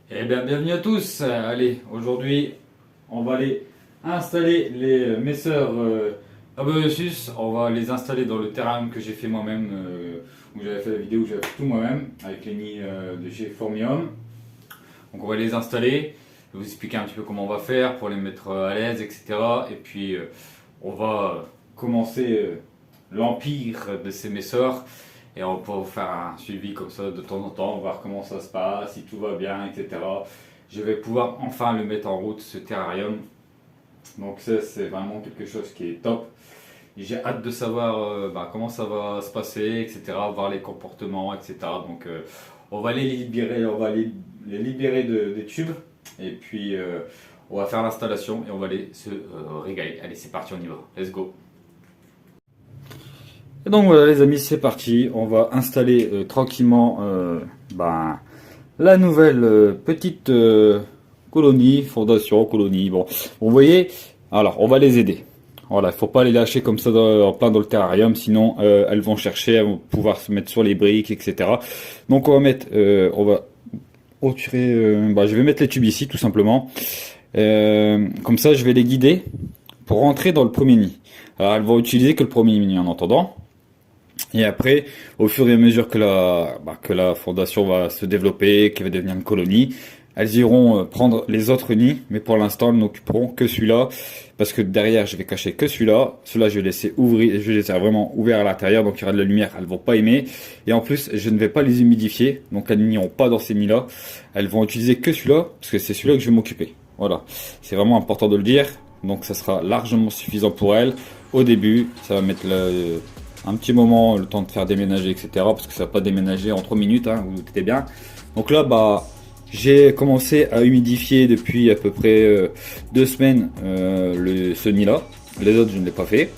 Eh bien, bienvenue à tous. Allez, aujourd'hui, on va aller installer les messeurs Abeosus. On va les installer dans le terrain que j'ai fait moi-même, où j'avais fait la vidéo où j'avais fait tout moi-même, avec les nids de chez Formium. Donc, on va les installer. Je vais vous expliquer un petit peu comment on va faire pour les mettre à l'aise, etc. Et puis, on va commencer l'empire de ces messeurs. Et on peut faire un suivi comme ça de temps en temps, voir comment ça se passe, si tout va bien, etc. Je vais pouvoir enfin le mettre en route, ce terrarium. Donc ça, c'est vraiment quelque chose qui est top. J'ai hâte de savoir comment ça va se passer, etc. Voir les comportements, etc. Donc on va les libérer, les libérer des tubes. Et puis on va faire l'installation et on va aller se régaler. Allez, c'est parti, on y va. Let's go. Et donc voilà les amis, c'est parti, on va installer tranquillement la nouvelle petite colonie, fondation, colonie. Bon, vous voyez, alors on va les aider. Voilà, il ne faut pas les lâcher comme ça en plein dans le terrarium, sinon elles vont chercher, elles vont pouvoir se mettre sur les briques, etc. Donc on va mettre, on va retirer, je vais mettre les tubes ici tout simplement. Comme ça je vais les guider pour rentrer dans le premier nid. Alors elles vont utiliser que le premier nid en attendant. Et après, au fur et à mesure que la fondation va se développer, qu'elle va devenir une colonie, elles iront prendre les autres nids, mais pour l'instant, elles n'occuperont que celui-là, parce que derrière, je vais cacher que celui-là. Celui-là, je vais laisser ouvrir, je vais laisser vraiment ouvert à l'intérieur, donc il y aura de la lumière, elles vont pas aimer. Et en plus, je ne vais pas les humidifier, donc elles n'iront pas dans ces nids-là. Elles vont utiliser que celui-là, parce que c'est celui-là que je vais m'occuper. Voilà, c'est vraiment important de le dire. Donc ça sera largement suffisant pour elles. Au début, ça va mettre un petit moment, le temps de faire déménager, etc. Parce que ça va pas déménager en 3 minutes, hein, vous vous doutez bien. Donc là, j'ai commencé à humidifier depuis à peu près 2 semaines ce nid-là. Les autres, je ne l'ai pas fait.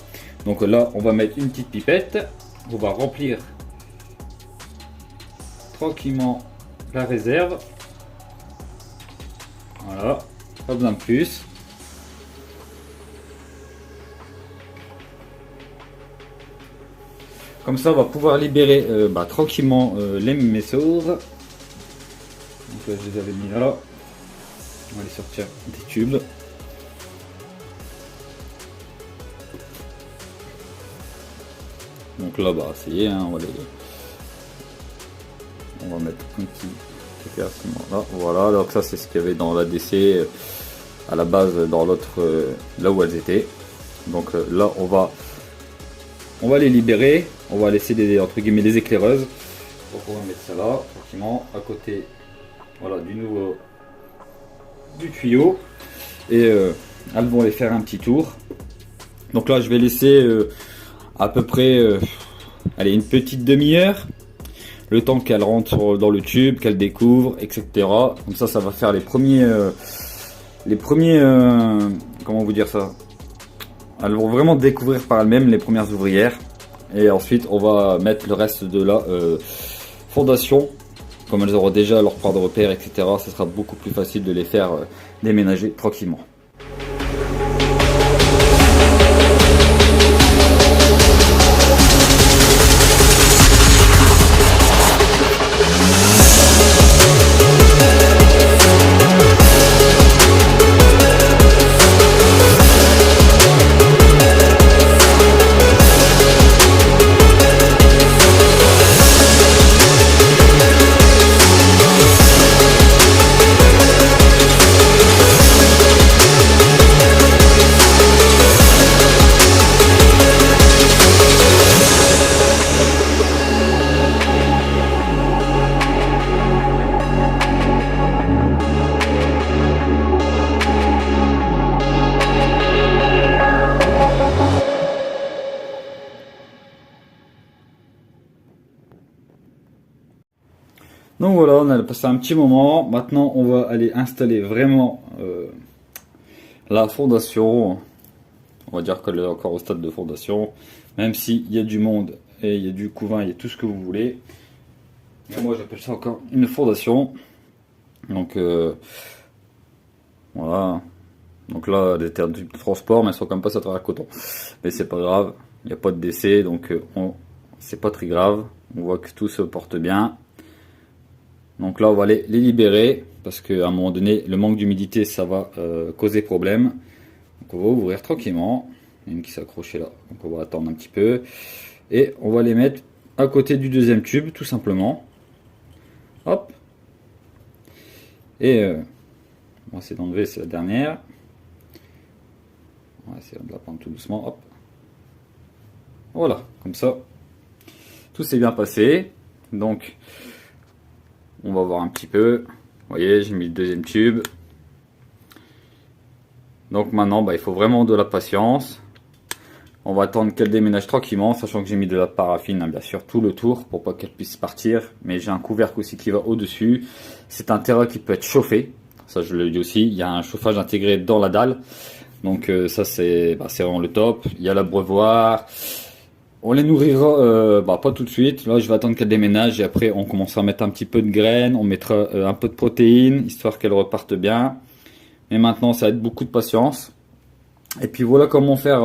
Donc là, on va mettre une petite pipette. On va remplir tranquillement la réserve. Voilà, pas besoin de plus. Comme ça, on va pouvoir libérer tranquillement les messeurs. Donc là, je les avais mis là. On va les sortir des tubes. Donc là, ça y est, hein, on va mettre un petit éclaircissement là. Voilà, donc ça, c'est ce qu'il y avait dans l'ADC à la base, dans l'autre, là où elles étaient. Donc là, on va les libérer, on va laisser entre guillemets des éclaireuses. Donc on va mettre ça là, tranquillement, à côté du tuyau. Et elles vont les faire un petit tour. Donc là je vais laisser à peu près une petite demi-heure. Le temps qu'elles rentrent dans le tube, qu'elles découvrent, etc. Comme ça, ça va faire les premiers comment vous dire ça? Elles vont vraiment découvrir par elles-mêmes les premières ouvrières. Et ensuite, on va mettre le reste de la fondation. Comme elles auront déjà leur point de repère, etc. Ce sera beaucoup plus facile de les faire déménager tranquillement. Donc voilà, on a passé un petit moment. Maintenant, on va aller installer vraiment la fondation. On va dire qu'elle est encore au stade de fondation. Même s'il y a du monde et il y a du couvain, il y a tout ce que vous voulez. Mais moi, j'appelle ça encore une fondation. Donc voilà. Donc là, des terres de transport, mais elles sont quand même pas à travers le coton. Mais c'est pas grave, il n'y a pas de décès, donc c'est pas très grave. On voit que tout se porte bien. Donc là, on va les libérer. parce qu'à un moment donné, le manque d'humidité, ça va causer problème. Donc on va ouvrir tranquillement. Il y a une qui s'accrochait là, donc on va attendre un petit peu. Et on va les mettre à côté du deuxième tube, tout simplement. Hop. Et on va essayer d'enlever, c'est la dernière. On va essayer de la prendre tout doucement. Hop. Voilà, comme ça. Tout s'est bien passé. Donc, on va voir un petit peu. Vous voyez, j'ai mis le deuxième tube. Donc maintenant, il faut vraiment de la patience. On va attendre qu'elle déménage tranquillement, sachant que j'ai mis de la paraffine, bien sûr, tout le tour pour pas qu'elle puisse partir. Mais j'ai un couvercle aussi qui va au-dessus. C'est un terrain qui peut être chauffé. Ça, je le dis aussi. Il y a un chauffage intégré dans la dalle. Donc ça, c'est vraiment le top. Il y a l'abreuvoir. On les nourrira pas tout de suite. Là, je vais attendre qu'elle déménage et après, on commencera à mettre un petit peu de graines. On mettra un peu de protéines, histoire qu'elle reparte bien. Mais maintenant, ça va être beaucoup de patience. Et puis voilà comment faire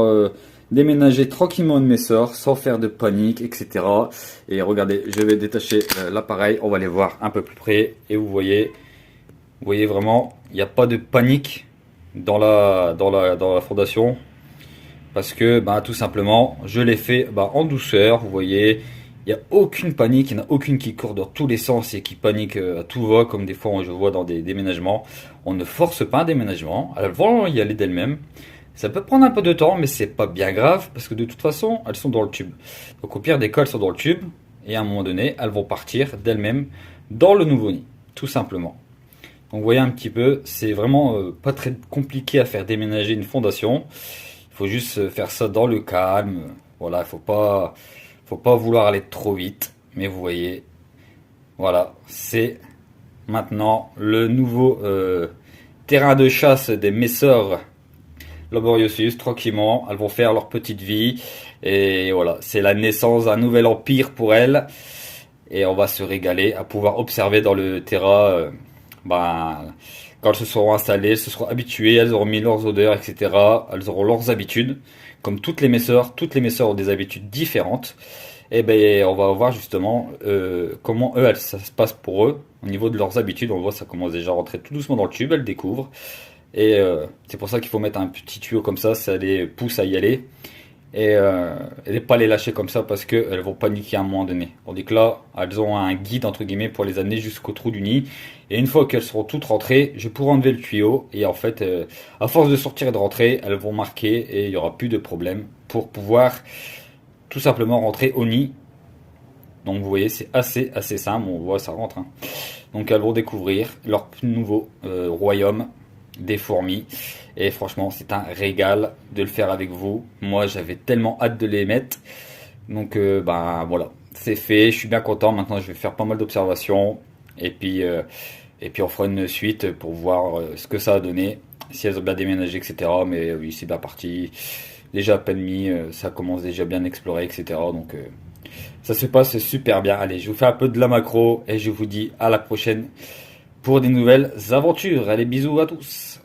déménager tranquillement une messeur sans faire de panique, etc. Et regardez, je vais détacher l'appareil. On va les voir un peu plus près. Et vous voyez vraiment, il n'y a pas de panique dans la fondation. Parce que tout simplement, je l'ai fait en douceur. Vous voyez, il n'y a aucune panique. Il n'y en a aucune qui court dans tous les sens et qui panique à tout va. Comme des fois, je vois dans des déménagements. On ne force pas un déménagement. Elles vont y aller d'elles-mêmes. Ça peut prendre un peu de temps, mais c'est pas bien grave. Parce que de toute façon, elles sont dans le tube. Donc au pire des cas, elles sont dans le tube. Et à un moment donné, elles vont partir d'elles-mêmes dans le nouveau nid. Tout simplement. Donc vous voyez un petit peu, c'est vraiment pas très compliqué à faire déménager une fondation. Il faut juste faire ça dans le calme. Voilà, il faut pas vouloir aller trop vite. Mais vous voyez, voilà, c'est maintenant le nouveau terrain de chasse des Messor Laboriosus. Tranquillement, elles vont faire leur petite vie. Et voilà, c'est la naissance d'un nouvel empire pour elles. Et on va se régaler à pouvoir observer dans le terrain. Quand elles se seront installées, elles se seront habituées, elles auront mis leurs odeurs, etc. Elles auront leurs habitudes. Comme toutes les messeurs ont des habitudes différentes. Et on va voir justement comment ça se passe pour eux. Au niveau de leurs habitudes, on voit ça commence déjà à rentrer tout doucement dans le tube, elles découvrent. Et c'est pour ça qu'il faut mettre un petit tuyau comme ça les pousse à y aller. Et ne pas les lâcher comme ça parce qu'elles vont paniquer à un moment donné. On dit que là, elles ont un guide entre guillemets pour les amener jusqu'au trou du nid. Et une fois qu'elles seront toutes rentrées, je pourrai enlever le tuyau. Et en fait, à force de sortir et de rentrer, elles vont marquer et il n'y aura plus de problème pour pouvoir tout simplement rentrer au nid. Donc vous voyez, c'est assez simple. On voit ça rentre. Hein. Donc elles vont découvrir leur nouveau royaume des fourmis. Et franchement, c'est un régal de le faire avec vous. Moi, j'avais tellement hâte de les mettre. Donc, voilà, c'est fait. Je suis bien content. Maintenant, je vais faire pas mal d'observations. Et puis on fera une suite pour voir ce que ça a donné. Si elles ont bien déménagé, etc. Mais oui, c'est bien parti. Déjà à peine mis, ça commence déjà bien à explorer, etc. Donc, ça se passe super bien. Allez, je vous fais un peu de la macro. Et je vous dis à la prochaine pour des nouvelles aventures. Allez, bisous à tous.